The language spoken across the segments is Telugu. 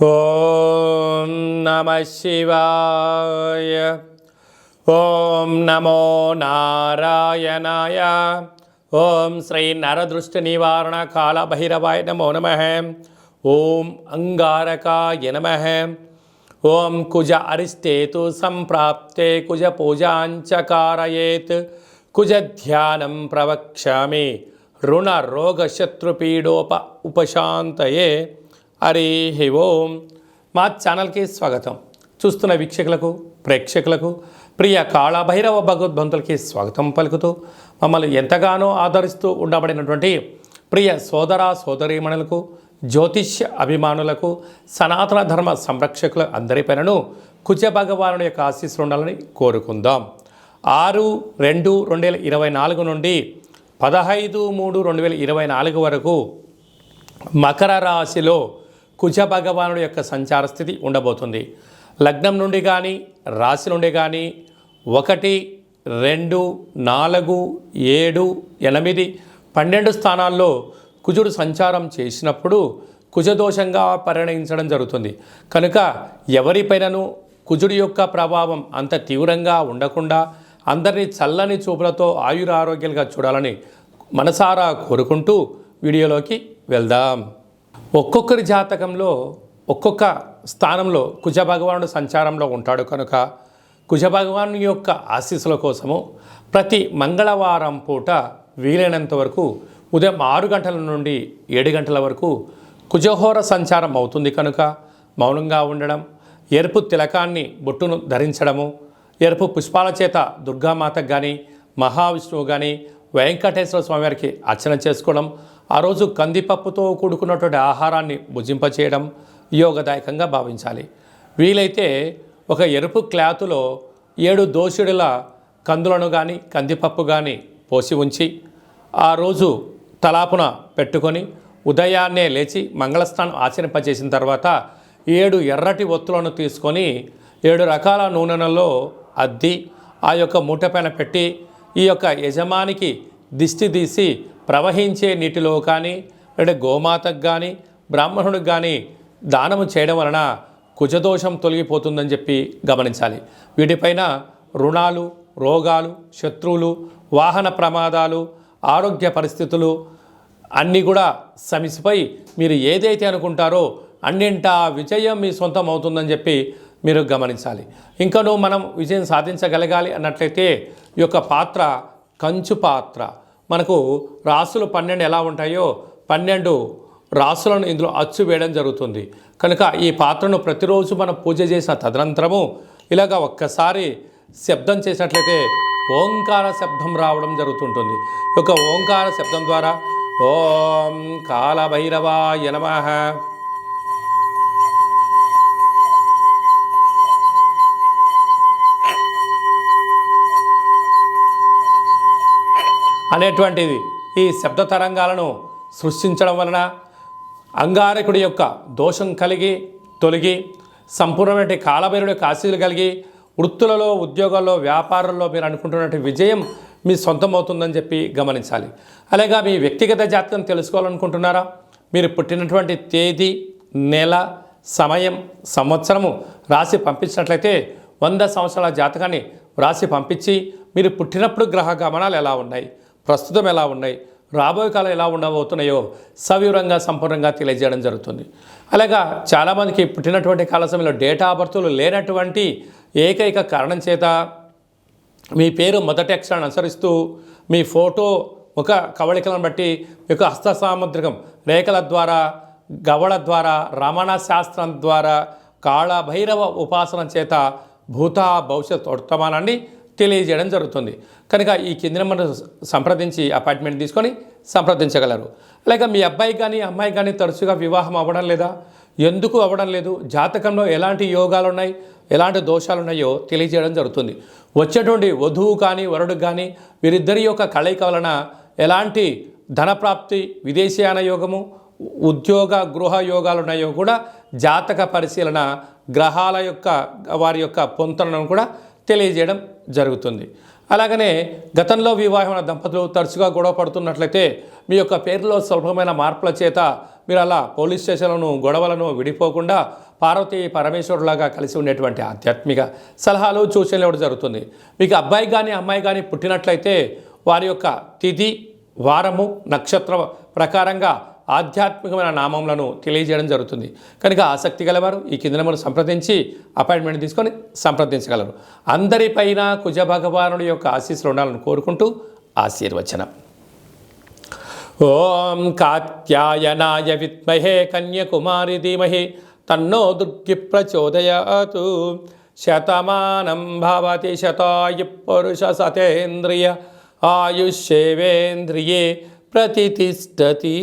ఓం నమః శివాయ. ఓం నమో నారాయణాయ. ఓం శ్రీ నరదృష్టి నివారణ కాళభైరవాయ నమో నమః. ఓం అంగారకాయ నమః. ఓం కుజ అరిష్టేతు సంప్రాప్తే కుజ పూజాంచ కారయేత్ కుజ ధ్యానం ప్రవక్ష్యామి రుణ రోగ శత్రుపీడోప ఉపశాంతయే. హరి ఓం. మా ఛానల్కి స్వాగతం. చూస్తున్న వీక్షకులకు ప్రేక్షకులకు ప్రియ కాళభైరవ భగవద్బంతులకి స్వాగతం పలుకుతూ మమ్మల్ని ఎంతగానో ఆదరిస్తూ ఉండబడినటువంటి ప్రియ సోదర సోదరీమణులకు జ్యోతిష్య అభిమానులకు సనాతన ధర్మ సంరక్షకుల అందరిపైనను కుజ భగవానుడి యొక్క ఆశీస్సులు ఉండాలని కోరుకుందాం. 6/2/2024 నుండి 15/3/2024 వరకు మకర రాశిలో కుజ భగవానుడి యొక్క సంచార స్థితి ఉండబోతుంది. లగ్నం నుండి కానీ రాశి నుండి కానీ 1, 2, 4, 7, 8, 12 స్థానాల్లో కుజుడు సంచారం చేసినప్పుడు కుజదోషంగా పరిగణించడం జరుగుతుంది. కనుక ఎవరిపైనను కుజుడి యొక్క ప్రభావం అంత తీవ్రంగా ఉండకుండా అందరినీ చల్లని చూపులతో ఆయురారోగ్యాలుగా చూడాలని మనసారా కోరుకుంటూ వీడియోలోకి వెళ్దాం. ఒక్కొక్కరి జాతకంలో ఒక్కొక్క స్థానంలో కుజ భగవానుడు సంచారంలో ఉంటాడు. కనుక కుజ భగవాను యొక్క ఆశీస్సుల కోసము ప్రతి మంగళవారం పూట వీలైనంత వరకు ఉదయం 6 గంటల నుండి 7 గంటల వరకు కుజహోర సంచారం అవుతుంది. కనుక మౌనంగా ఉండడం, ఎరుపు తిలకాన్ని బొట్టును ధరించడము, ఎరుపు పుష్పాల చేత దుర్గామాతకు కానీ మహావిష్ణువు కానీ వెంకటేశ్వర స్వామివారికి అర్చన చేసుకోవడం, ఆ రోజు కందిపప్పుతో కూడుకున్నటువంటి ఆహారాన్ని భుజింపచేయడం యోగదాయకంగా భావించాలి. వీలైతే ఒక ఎరుపు క్లాతులో 7 దోషుడుల కందులను కానీ కందిపప్పు కానీ పోసి ఉంచి ఆ రోజు తలాపున పెట్టుకొని ఉదయాన్నే లేచి మంగళస్నానం ఆచరింపజేసిన తర్వాత 7 ఎర్రటి ఒత్తులను తీసుకొని 7 రకాల నూనెలలో అద్ది ఆ యొక్క మూట పైన పెట్టి ఈ యొక్క యజమానికి దిష్టి తీసి ప్రవహించే నీటిలో కానీ లేదా గోమాతకు కానీ బ్రాహ్మణుడికి కానీ దానము చేయడం వలన కుజదోషం తొలగిపోతుందని చెప్పి గమనించాలి. వీటిపైన రుణాలు, రోగాలు, శత్రువులు, వాహన ప్రమాదాలు, ఆరోగ్య పరిస్థితులు అన్నీ కూడా సమిసిపోయి మీరు ఏదైతే అనుకుంటారో అన్నింటా విజయం మీ సొంతం అవుతుందని చెప్పి మీరు గమనించాలి. ఇంకనూ మనం విజయం సాధించగలగాలి అన్నట్లయితే ఈ యొక్క పాత్ర కంచు పాత్ర. మనకు రాసులు 12 ఎలా ఉంటాయో 12 రాసులను ఇందులో అచ్చు వేయడం జరుగుతుంది. కనుక ఈ పాత్రను ప్రతిరోజు మనం పూజ చేసిన తదనంతరము ఇలాగ ఒక్కసారి శబ్దం చేసినట్లయితే ఓంకార శబ్దం రావడం జరుగుతుంటుంది. ఈ యొక్క ఓంకార శబ్దం ద్వారా ఓం కాళభైరవాయ నమః, అనేటువంటిది ఈ శబ్ద తరంగాలను సృష్టించడం వలన అంగారకుడి యొక్క దోషం తొలగి సంపూర్ణమైన కాళభైరుడి యొక్క ఆశీస్సులు కలిగి వృత్తులలో, ఉద్యోగాల్లో, వ్యాపారంలో మీరు అనుకుంటున్నటువంటి విజయం మీ సొంతం అవుతుందని చెప్పి గమనించాలి. అలాగే మీ వ్యక్తిగత జాతకం తెలుసుకోవాలనుకుంటున్నారా? మీరు పుట్టినటువంటి తేదీ, నెల, సమయం, సంవత్సరము రాసి పంపించినట్లయితే 100 సంవత్సరాల జాతకాన్ని రాసి పంపించి మీరు పుట్టినప్పుడు గ్రహ గమనాలు ఎలా ఉన్నాయి, ప్రస్తుతం ఎలా ఉన్నాయి, రాబోయే కాలం ఎలా ఉండబోతున్నాయో సవివరంగా సంపూర్ణంగా తెలియజేయడం జరుగుతుంది. అలాగా చాలామందికి పుట్టినటువంటి కాల సమయంలో డేటా ఆఫ్ బర్త్లు లేనటువంటి ఏకైక కారణం చేత మీ పేరు మొదటి అక్షరాన్ని అనుసరిస్తూ మీ ఫోటో ఒక కవళికలను బట్టి మీ యొక్క హస్త సాముద్రికం రేఖల ద్వారా, గవళ ద్వారా, రమణ శాస్త్రం ద్వారా, కాళభైరవ ఉపాసన చేత భూత భవిష్యత్ వర్తమానాన్ని తెలియజేయడం జరుగుతుంది. కనుక ఈ కింద నెంబర్ సంప్రదించి అపాయింట్మెంట్ తీసుకొని సంప్రదించగలరు. అలాగే మీ అబ్బాయి కానీ అమ్మాయి కానీ తరచుగా వివాహం అవ్వడం లేదా, ఎందుకు అవ్వడం లేదు, జాతకంలో ఎలాంటి యోగాలు ఉన్నాయి, ఎలాంటి దోషాలు ఉన్నాయో తెలియజేయడం జరుగుతుంది. వచ్చేటువంటి వధువు కానీ వరుడు కానీ వీరిద్దరి యొక్క కలయిక వలన ఎలాంటి ధనప్రాప్తి, విదేశీయాన యోగము, ఉద్యోగ గృహ యోగాలు ఉన్నాయో కూడా జాతక పరిశీలన గ్రహాల యొక్క వారి యొక్క పొంతనను కూడా తెలియజేయడం జరుగుతుంది. అలాగనే గతంలో వివాహమైన దంపతులు తరచుగా గొడవ పడుతున్నట్లయితే మీ యొక్క పేరులో స్వల్పమైన మార్పుల చేత మీరు అలా పోలీస్ స్టేషన్లను గొడవలను విడిపోకుండా పార్వతీ పరమేశ్వరులాగా కలిసి ఉండేటువంటి ఆధ్యాత్మిక సలహాలు సూచనలు ఇవ్వడం జరుగుతుంది. మీకు అబ్బాయి కానీ అమ్మాయి కానీ పుట్టినట్లయితే వారి యొక్క తిథి వారము నక్షత్ర ప్రకారంగా ఆధ్యాత్మికమైన నామములను తెలియజేయడం జరుగుతుంది. కనుక ఆసక్తి గలవారు ఈ కింద నెంబర్ను సంప్రదించి అపాయింట్మెంట్ తీసుకొని సంప్రదించగలరు. అందరిపైన కుజ భగవానుడి యొక్క ఆశీస్సులు ఉండాలని కోరుకుంటూ ఆశీర్వచనం. ఓం కాత్యాయనాయ విద్మహే కన్యకుమారి ధీమహి తన్నో దుర్గి ప్రచోదయాతు. శతమానం భవతి శతాయు పురుష సతేంద్రియ ఆయుష్యేవేంద్రియే ప్రతిష్టతి.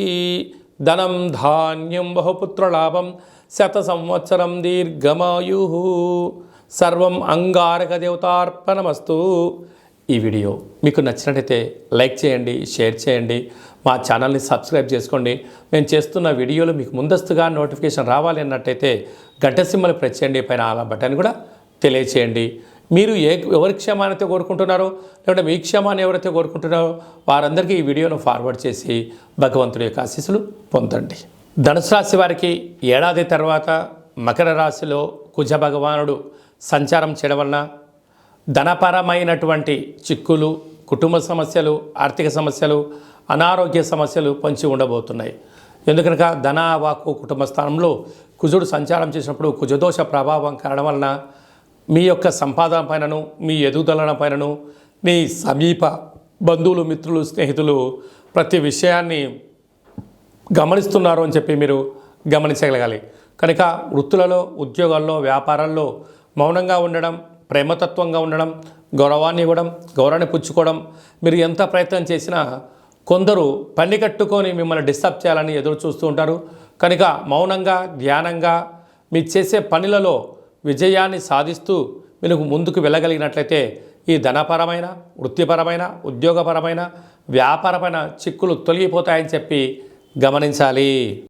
ధనం ధాన్యం బహుపుత్రలాభం శత సంవత్సరం దీర్ఘమాయు. సర్వం అంగారక దేవతార్పణమస్తు. ఈ వీడియో మీకు నచ్చినట్టయితే లైక్ చేయండి, షేర్ చేయండి, మా ఛానల్ని సబ్స్క్రైబ్ చేసుకోండి. మేము చేస్తున్న వీడియోలు మీకు ముందస్తుగా నోటిఫికేషన్ రావాలి అన్నట్టయితే గంట సింబల్ ప్రెస్ చేయండి, పైన ఆల్ బటన్ కూడా తెలియచేయండి. మీరు ఎవరి క్షేమాన్ని కోరుకుంటున్నారో లేకుంటే మీ క్షేమాన్ని ఎవరైతే కోరుకుంటున్నారో వారందరికీ ఈ వీడియోను ఫార్వర్డ్ చేసి భగవంతుడి యొక్క ఆశీస్సులు పొందండి. ధనుసు రాశి వారికి ఏడాది తర్వాత మకర రాశిలో కుజ భగవానుడు సంచారం చేయడం వలన ధనపరమైనటువంటి చిక్కులు, కుటుంబ సమస్యలు, ఆర్థిక సమస్యలు, అనారోగ్య సమస్యలు పొంచి ఉండబోతున్నాయి. ఎందుకనగా ధన వాక్కు కుటుంబ స్థానంలో కుజుడు సంచారం చేసినప్పుడు కుజదోష ప్రభావం కారణం వలన మీ యొక్క సంపాదన పైనను, మీ ఎదుగుదల పైనను, మీ సమీప బంధువులు, మిత్రులు, స్నేహితులు ప్రతి విషయాన్ని గమనిస్తున్నారు అని చెప్పి మీరు గమనించగలగాలి. కనుక వృత్తులలో, ఉద్యోగాల్లో, వ్యాపారాల్లో మౌనంగా ఉండడం, ప్రేమతత్వంగా ఉండడం, గౌరవాన్ని ఇవ్వడం, గౌరవాన్ని పుచ్చుకోవడం, మీరు ఎంత ప్రయత్నం చేసినా కొందరు పని కట్టుకొని మిమ్మల్ని డిస్టర్బ్ చేయాలని ఎదురు చూస్తూ ఉంటారు. కనుక మౌనంగా, ధ్యానంగా మీరు చేసే పనులలో విజయాన్ని సాధిస్తూ మీరు ముందుకు వెళ్ళగలిగినట్లయితే ఈ ధనపరమైన, వృత్తిపరమైన, ఉద్యోగపరమైన, వ్యాపారమైన చిక్కులు తొలగిపోతాయని చెప్పి గమనించాలి.